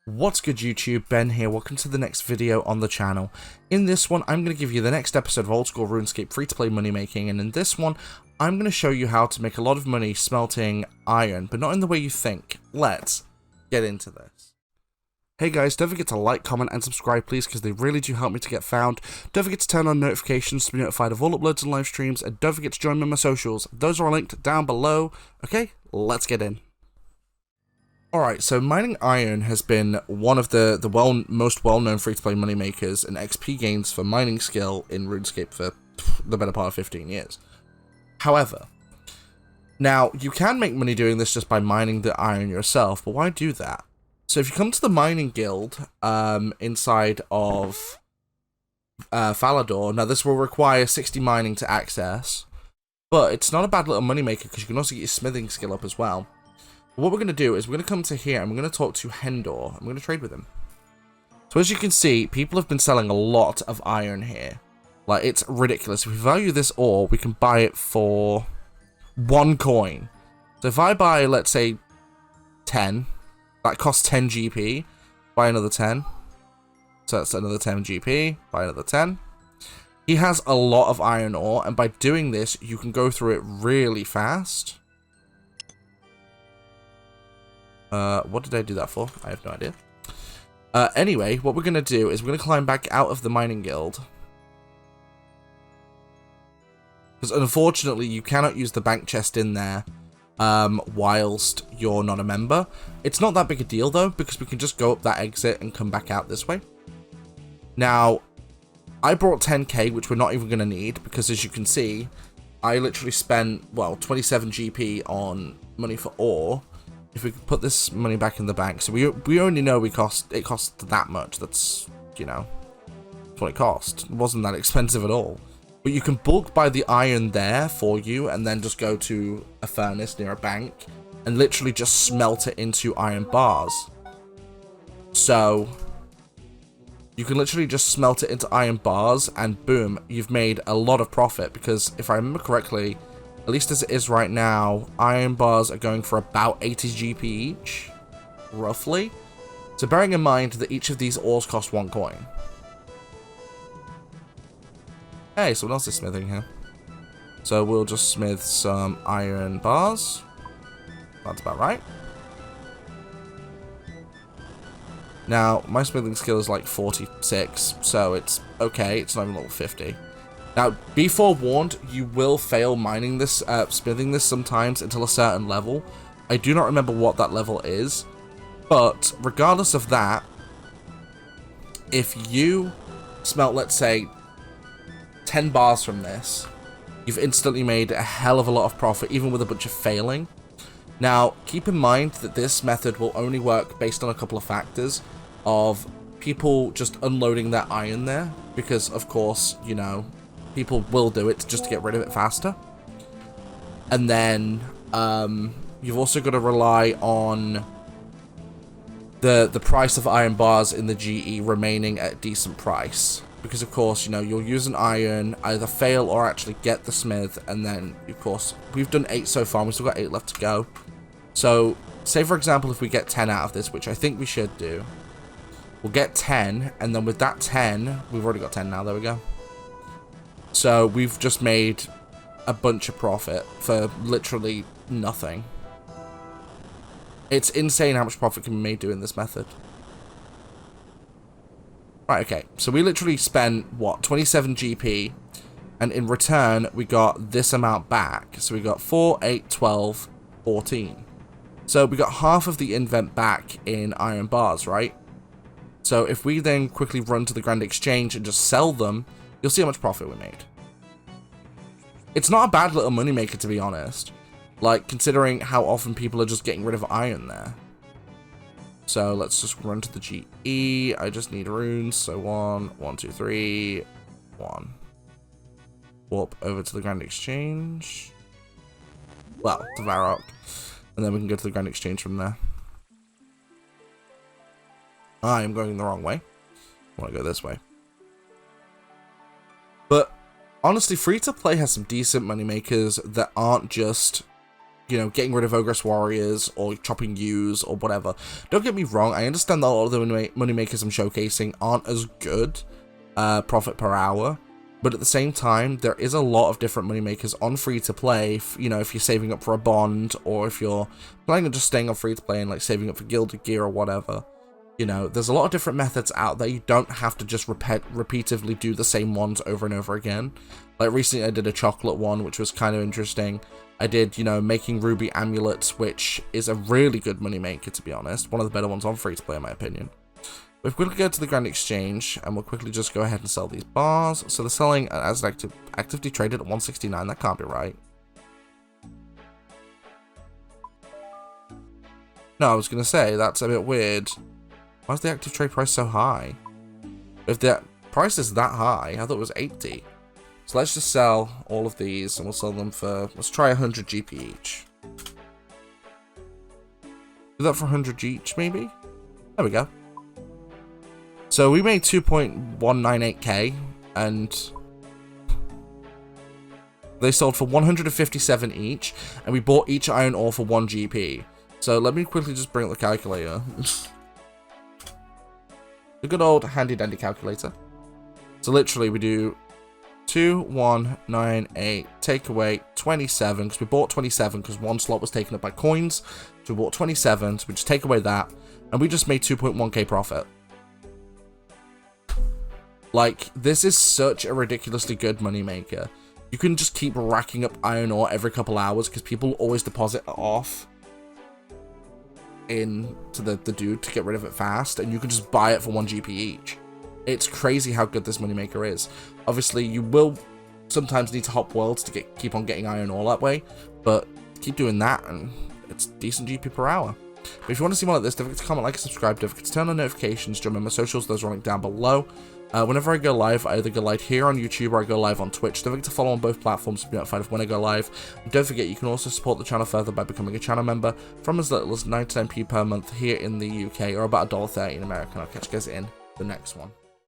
What's good YouTube, Ben here, welcome to the next video on the channel. In this one, I'm going to give you the next episode of Old School RuneScape free-to-play money making, and in this one, I'm going to show you how to make a lot of money smelting iron, but not in the way you think. Let's get into this. Hey guys, don't forget to like, comment, and subscribe please, because they really do help me to get found. Don't forget to turn on notifications to be notified of all uploads and live streams, and don't forget to join me on my socials. Those are all linked down below. Okay, let's get in. Alright, so mining iron has been one of the most well-known free-to-play moneymakers and XP gains for mining skill in RuneScape for the better part of 15 years. However, now, you can make money doing this just by mining the iron yourself, but why do that? So if you come to the mining guild inside of Falador, now this will require 60 mining to access, but it's not a bad little moneymaker because you can also get your smithing skill up as well. What we're going to do is we're going to come to here and we're going to talk to Hendor. I'm going to trade with him. So as you can see, people have been selling a lot of iron here. Like, it's ridiculous. If we value this ore, we can buy it for 1 coin. So if I buy, let's say, 10, that costs 10 GP, buy another 10. So that's another 10 GP, buy another 10. He has a lot of iron ore, and by doing this, you can go through it really fast. What did I do that for? I have no idea. Anyway, what we're going to do is we're going to climb back out of the mining guild. Because unfortunately, you cannot use the bank chest in there whilst you're not a member. It's not that big a deal, though, because we can just go up that exit and come back out this way. Now, I brought 10k, which we're not even going to need, because as you can see, I literally spent, well, 27 GP on money for ore. If we could put this money back in the bank, so we only know it cost that much. That's, you know, that's what it cost. It wasn't that expensive at all. But you can bulk buy the iron there for you, and then just go to a furnace near a bank, and literally just smelt it into iron bars. So you can literally just smelt it into iron bars, and boom, you've made a lot of profit. Because if I remember correctly, at least as it is right now, iron bars are going for about 80 GP each, roughly. So bearing in mind that each of these ores cost 1 coin. Hey, someone else is smithing here. So we'll just smith some iron bars. That's about right. Now, my smithing skill is like 46, so it's okay. It's not even level 50. Now, be forewarned, you will fail mining this, smithing this sometimes until a certain level. I do not remember what that level is, but regardless of that, if you smelt, let's say, 10 bars from this, you've instantly made a hell of a lot of profit, even with a bunch of failing. Now, keep in mind that this method will only work based on a couple of factors of people just unloading their iron there, because, of course, you know, people will do it just to get rid of it faster. And then you've also got to rely on the price of iron bars in the GE remaining at a decent price. Because, of course, you know, you'll use an iron, either fail or actually get the smith. And then, of course, we've done 8 so far. We've still got 8 left to go. So, say, for example, if we get 10 out of this, which I think we should do. We'll get 10. And then with that 10, we've already got 10 now. There we go. So we've just made a bunch of profit for literally nothing. It's insane how much profit can be made doing this method. Right, okay. So we literally spent, what, 27 GP. And in return, we got this amount back. So we got 4, 8, 12, 14. So we got half of the invent back in iron bars, right? So if we then quickly run to the Grand Exchange and just sell them, you'll see how much profit we made. It's not a bad little moneymaker, to be honest. Like, considering how often people are just getting rid of iron there. So let's just run to the GE. I just need runes. So 1, 1, 2, 3, 1. Warp over to the Grand Exchange. Well, to Varrock. And then we can go to the Grand Exchange from there. I am going the wrong way. I want to go this way. But honestly, free-to-play has some decent moneymakers that aren't just, you know, getting rid of Ogress Warriors or chopping U's or whatever. Don't get me wrong, I understand that a lot of the money makers I'm showcasing aren't as good profit per hour, but at the same time, there is a lot of different money makers on free to play. You know, if you're saving up for a bond, or if you're planning on just staying on free to play and like saving up for gilded gear or whatever. You know, there's a lot of different methods out there. You don't have to just repeatedly do the same ones over and over again. Like recently I did a chocolate one, which was kind of interesting. I did, you know, making ruby amulets, which is a really good money maker, to be honest. One of the better ones on free to play, in my opinion. We'll quickly go to the Grand Exchange, and we'll quickly just go ahead and sell these bars. So they're selling as an actively traded at 169. That can't be right. No, I was going to say, that's a bit weird. Why is the active trade price so high? If the price is that high, I thought it was 80. So let's just sell all of these, and we'll sell them for, let's try 100 GP each. Do that for 100 each, maybe? There we go. So we made 2.198k, and they sold for 157 each, and we bought each iron ore for 1 GP. So let me quickly just bring up the calculator. The good old handy dandy calculator. So literally we do 2198 take away 27, because we bought 27 because one slot was taken up by coins. So we bought 27, so we just take away that, and we just made 2.1k profit. Like, this is such a ridiculously good money maker. You can just keep racking up iron ore every couple hours because people always deposit it off into the dude to get rid of it fast, and you can just buy it for 1 GP each. It's crazy how good this money maker is. Obviously, you will sometimes need to hop worlds to keep on getting iron ore that way, but keep doing that, and it's decent GP per hour. But if you want to see more like this, don't forget to comment, like, and subscribe. Don't forget to turn on notifications. Join me on my socials; those are linked down below. Whenever I go live, I either go live here on YouTube or I go live on Twitch. Don't forget to follow on both platforms to be notified of when I go live. And don't forget, you can also support the channel further by becoming a channel member from as little as 99p per month here in the UK, or about $1.30 in America. And I'll catch you guys in the next one.